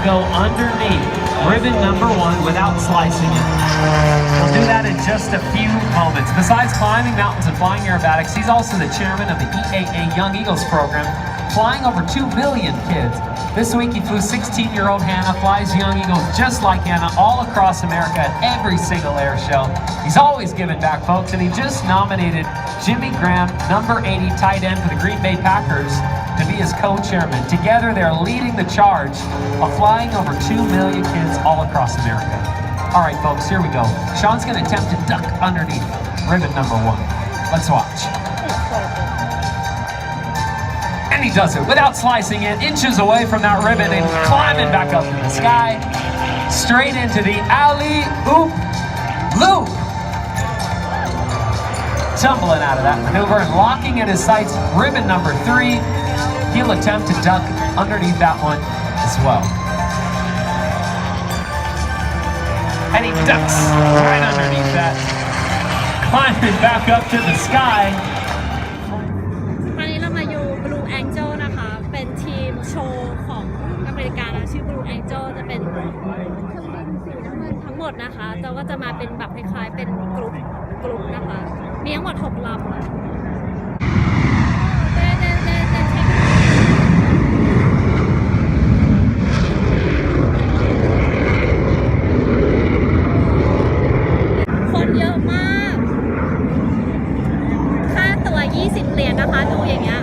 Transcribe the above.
go underneath ribbon number 1 without slicing it. We'll do that in just a few moments. Besides climbing mountains and flying aerobatics, he's also the chairman of the EAA Young Eagles program, flying over 2 million kids. This week he flew 16-year-old Hannah, flies Young Eagles just like Hannah all across America at every single air show. He's always giving back, folks, and he just nominated Jimmy Graham, number 80 tight end for the Green Bay Packers, to be his co-chairman. Together, they're leading the charge of flying over 2 million kids all across America. All right, folks, here we go. Sean's going to attempt to duck underneath ribbon number 1. Let's watch. And he does it without slicing it, inches away from that ribbon and climbing back up in the sky, straight into the alley-oop loop. Tumbling out of that maneuver and locking at his sights ribbon number 3. He'll attempt to duck underneath that one as well. And he ducks right underneath that, climbing back up to the sky. ตอนนี้เรามาอยู่ Blue Angel นะคะ เป็นทีมโชว์ของอเมริกานะชื่อ Blue Angel จะเป็นเครื่องบินสีน้ำเงินทั้งหมดนะคะเราก็จะมาเป็นแบบคล้ายๆเป็นกลุ่มนะคะ มีทั้งหมด6 ลำคนเยอะมากค่าตั๋ว20 เหรียญนะคะดูอย่างเงี้ย